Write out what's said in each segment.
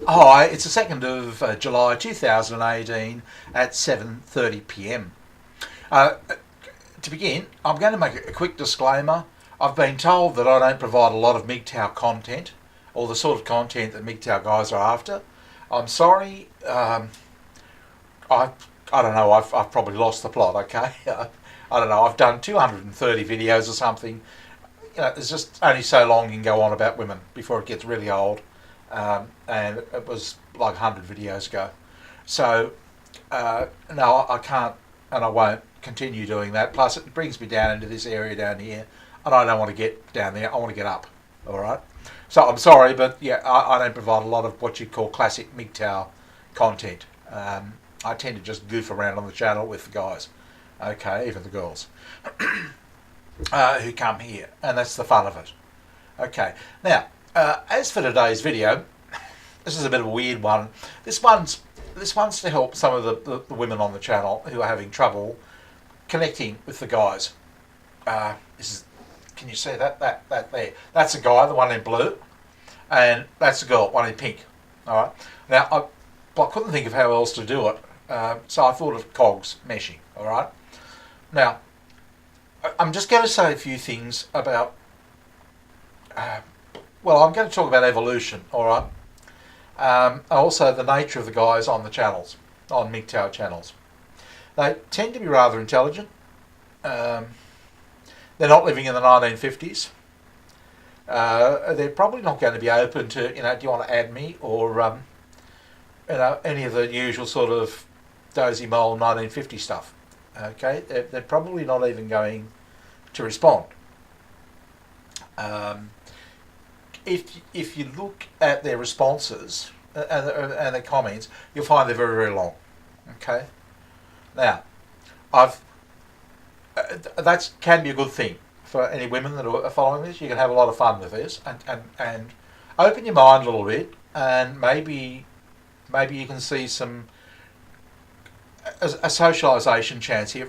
Hi, it's the 2nd of July 2018 at 7:30 p.m. Uh, to begin, I'm going to make a quick disclaimer. I've been told that I don't provide a lot of mgtow content, or the sort of content that mgtow guys are after. I'm sorry. I don't know. I've probably lost the plot. Okay, I don't know. I've done 230 videos or something. There's just only so long you can go on about women before it gets really old. And it was like 100 videos ago. So, no, I can't and I won't continue doing that. Plus, it brings me down into this area down here, and I don't want to get down there. I want to get up. All right. So I'm sorry, but yeah, I don't provide a lot of what you'd call classic MGTOW content. I tend to just goof around on the channel with the guys. Okay, even the girls who come here, and that's the fun of it. Okay, now as for today's video, this is a bit of a weird one. This one's to help some of the women on the channel who are having trouble connecting with the guys. This is, can you see that there? That's a guy, the one in blue, and that's the girl, one in pink. All right. Now I couldn't think of how else to do it, so I thought of cogs meshing. All right. Now I'm just going to say a few things about. Well, I'm going to talk about evolution. All right. Also the nature of the guys on the channels, on MGTOW channels. They tend to be rather intelligent. They're not living in the 1950s. They're probably not going to be open to, do you want to add me, or any of the usual sort of dozy mole 1950 stuff. Okay, they're probably not even going to respond. If you look at their responses and their comments, you'll find they're very, very long. Okay. Now, that can be a good thing for any women that are following this. You can have a lot of fun with this and open your mind a little bit, and maybe you can see a socialisation chance here.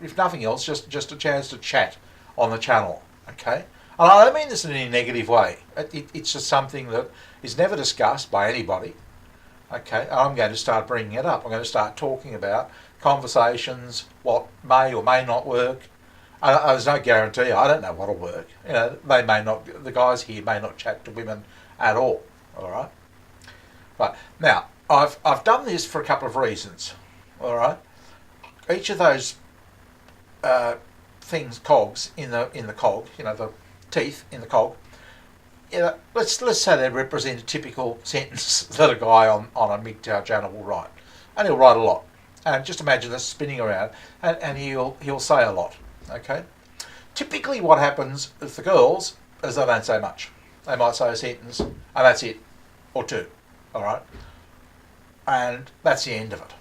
If nothing else, just a chance to chat on the channel. Okay. And I don't mean this in any negative way. It's just something that is never discussed by anybody. Okay, I'm going to start bringing it up. I'm going to start talking about conversations, what may or may not work. There's no guarantee. I don't know what'll work. They may not. The guys here may not chat to women at all. All right. But now I've done this for a couple of reasons. All right. Each of those things, cogs in the cog, the teeth in the cog. Let's say they represent a typical sentence that a guy on a MGTOW channel will write, and he'll write a lot. And just imagine this spinning around, and he'll say a lot. Okay. Typically, what happens with the girls is they don't say much. They might say a sentence, and that's it, or two. All right. And that's the end of it.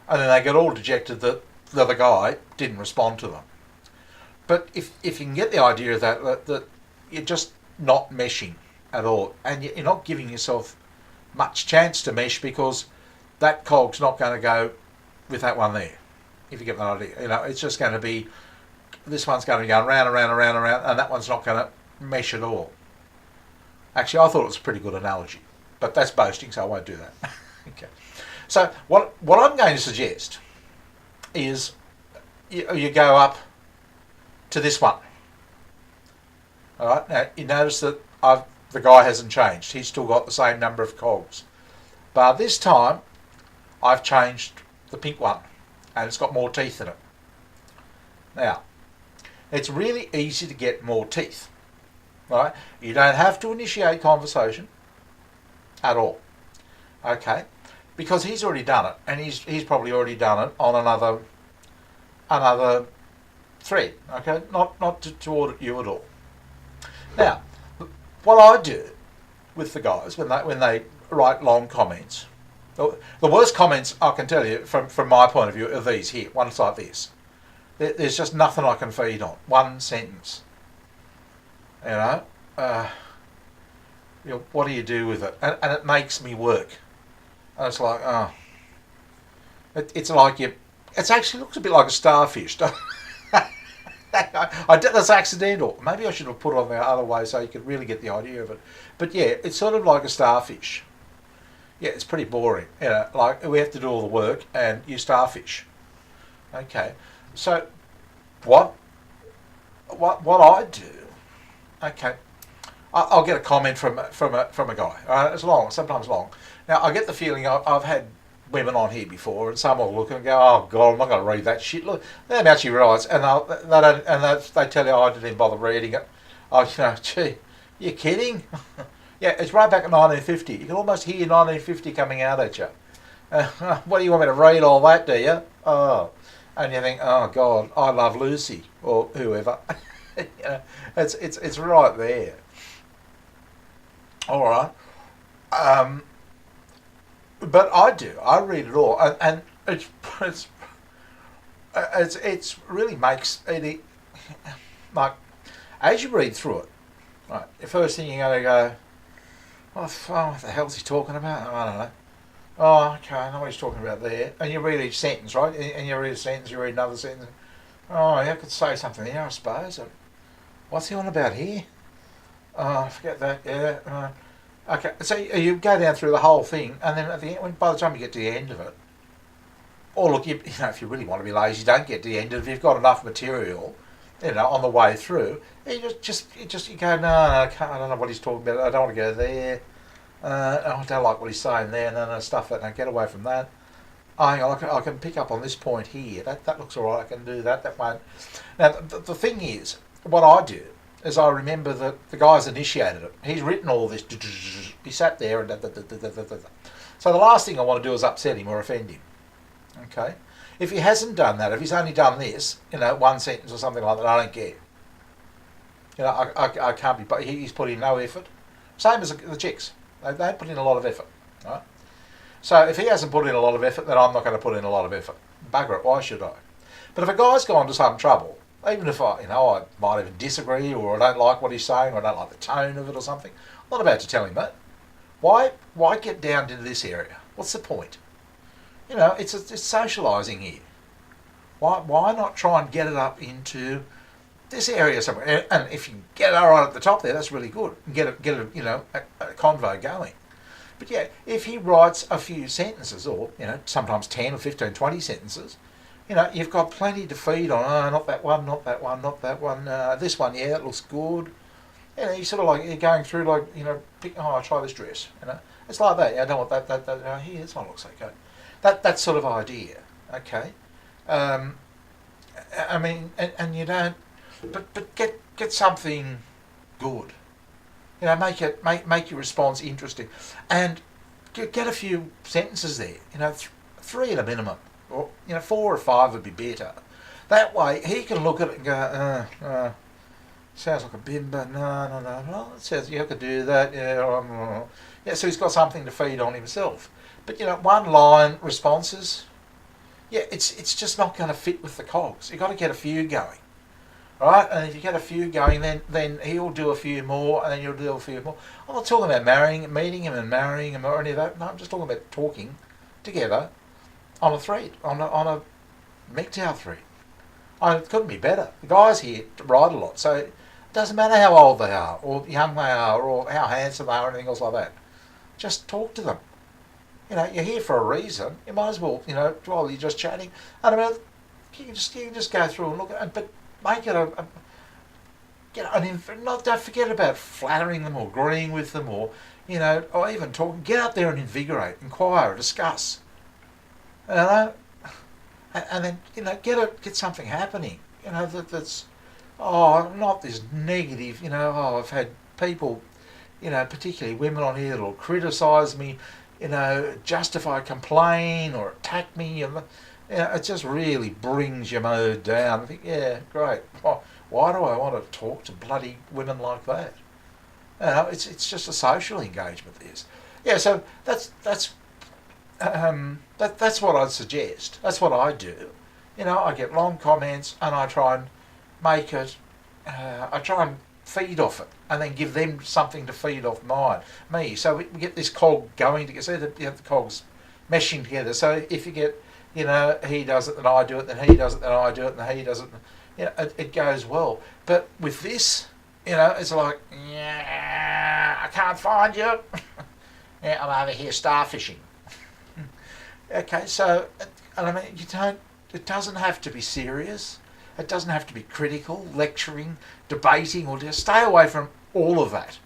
And then they get all dejected that the other guy didn't respond to them. But if you can get the idea of that you're just not meshing at all, and you're not giving yourself much chance to mesh, because that cog's not going to go with that one there. If you get that idea, it's just going to be, this one's going to be going round and round and round and round, and that one's not going to mesh at all. Actually, I thought it was a pretty good analogy, but that's boasting, so I won't do that. Okay. So what I'm going to suggest is you go up to this one. All right. Now you notice that the guy hasn't changed. He's still got the same number of cogs, but this time I've changed the pink one, and it's got more teeth in it. Now it's really easy to get more teeth. Right. You don't have to initiate conversation at all. Okay. Because he's already done it, and he's probably already done it on another thread. Okay, not to audit you at all. Now, what I do with the guys when they write long comments, the worst comments I can tell you from my point of view are these here. One's like this. There's just nothing I can feed on. One sentence. What do you do with it? And it makes me work. And it's like, it's like it actually looks a bit like a starfish. I did this accidental. Maybe I should have put it on the other way so you could really get the idea of it. But yeah, it's sort of like a starfish. Yeah, it's pretty boring. You know, like we have to do all the work and you starfish. Okay, so what I do? Okay, I'll get a comment from a guy. It's long, sometimes long. Now I get the feeling I've had women on here before, and some will look and go, "Oh God, I'm not going to read that shit." Look, they don't actually realise, and they tell you, "Oh, I didn't even bother reading it." Oh, you know, gee, you kidding? Yeah, it's right back in 1950. You can almost hear 1950 coming out at you. What do you want me to read all that? Do you? Oh, and you think, "Oh God, I Love Lucy," or whoever. You know, it's right there. All right. But I do. I read it all, and it's it's really makes it like as you read through it. Right, the first thing you're going to go, what the hell's he talking about? I don't know. Oh, okay, I know what he's talking about there. And you read each sentence, right? And you read a sentence, you read another sentence. Oh, you could say something there, I suppose. What's he on about here? Oh, forget that. Yeah. Okay, so you go down through the whole thing, and then at the end, by the time you get to the end of it, or look, you know, if you really want to be lazy, don't get to the end of it. If you've got enough material, you know, on the way through, you you go, no, I don't know what he's talking about. I don't want to go there. I don't like what he's saying there. No, stuff that. No, get away from that. I can pick up on this point here. That looks all right. I can do that. That won't. Now, the thing is, what I do is I remember that the guy's initiated it. He's written all this. He sat there and so the last thing I want to do is upset him or offend him. Okay? If he hasn't done that, if he's only done this, you know, one sentence or something like that, I don't care. You know, I can't be. But he's put in no effort. Same as the chicks. They put in a lot of effort. Right? So if he hasn't put in a lot of effort, then I'm not going to put in a lot of effort. Bugger it. Why should I? But if a guy's gone to some trouble, even if I might even disagree, or I don't like what he's saying, or I don't like the tone of it, or something, I'm not about to tell him that. Why get down into this area? What's the point? You know, it's socialising here. Why not try and get it up into this area somewhere? And if you get it right at the top there, that's really good. Get a convo going. But yeah, if he writes a few sentences, or sometimes 10 or 15, 20 sentences, you've got plenty to feed on. Oh, not that one, not that one, not that one. This one, yeah, it looks good. You sort of like you're going through I'll try this dress. It's like that. I don't want that. Here, this one looks okay. That sort of idea. Okay. I mean, and you don't, but get something good. Make your response interesting, and get a few sentences there. 3 at a minimum, or 4 or 5 would be better. That way he can look at it and go, sounds like a bimbo. No. It says you have to do that. Yeah. So he's got something to feed on himself. But one line responses. Yeah, it's just not going to fit with the cogs. You've got to get a few going. Right, and if you get a few going, then he'll do a few more, and then you'll do a few more. I'm not talking about meeting him and marrying him or any of that. No, I'm just talking about talking together on a thread, on a mgtow thread. It couldn't be better. The guys here write a lot, so it doesn't matter how old they are, or young they are, or how handsome they are, or anything else like that. Just talk to them. You're here for a reason. You might as well, while you're just chatting. And I mean, you can just go through and look at it, but make it don't forget about flattering them or agreeing with them or even talking. Get out there and invigorate, inquire, discuss. And then get something happening. That's not this negative. I've had people, particularly women on here that'll criticise me, justify, complain, or attack me, and it just really brings your mood down. I think, yeah, great. Why do I want to talk to bloody women like that? It's just a social engagement. This, yeah. So that's what I'd suggest. That's what I do. I get long comments and I try and make it. I try and feed off it, and then give them something to feed off me. So we get this cog going together. So the cogs meshing together. So if you get, he does it, then I do it, then he does it, then I do it, then he does it. it goes well. But with this, it's like, yeah, I can't find you. Yeah, I'm over here starfishing. Okay, so, and I mean, it doesn't have to be serious. It doesn't have to be critical, lecturing, debating, or just stay away from all of that.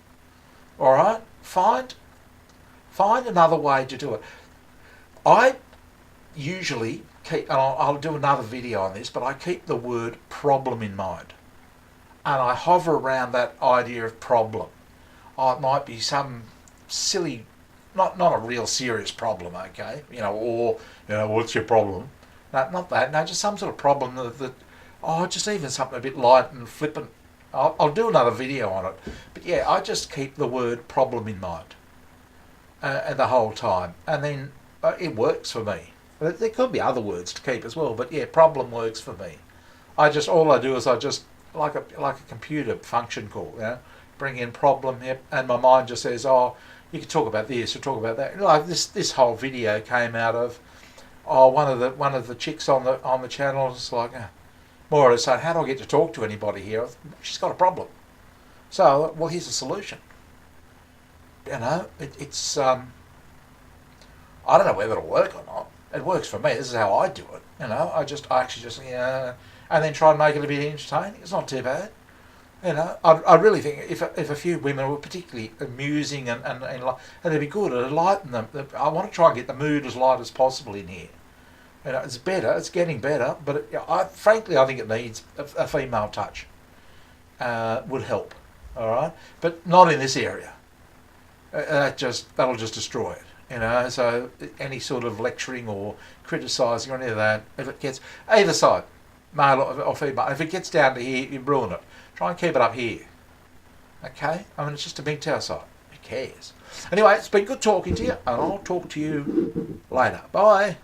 All right, find another way to do it. I usually keep, and I'll do another video on this, but I keep the word problem in mind, and I hover around that idea of problem. Oh, it might be some silly, not a real serious problem, okay? Or what's your problem? No, not that. No, just some sort of problem just even something a bit light and flippant. I'll do another video on it, but yeah, I just keep the word problem in mind, and the whole time, and then it works for me. There could be other words to keep as well, but yeah, problem works for me. All I do is I just like a computer function call, bring in problem here, and my mind just says, oh, you can talk about this or talk about that. Like this whole video came out of one of the chicks on the channel is like, more or less saying, how do I get to talk to anybody here? She's got a problem. So, well, here's a solution. It's I don't know whether it'll work or not. It works for me. This is how I do it. I actually just and then try and make it a bit entertaining. It's not too bad. I really think if a few women were particularly amusing and it'd be good, it'd lighten them. I want to try and get the mood as light as possible in here. It's better. It's getting better, but frankly, I think it needs a female touch. Would help. All right, but not in this area. That'll just destroy it. So any sort of lecturing or criticising or any of that, if it gets either side, male or female, if it gets down to here, you ruin it. Try and keep it up here. Okay? I mean, it's just a mgtow site. Who cares? Anyway, it's been good talking to you, and I'll talk to you later. Bye.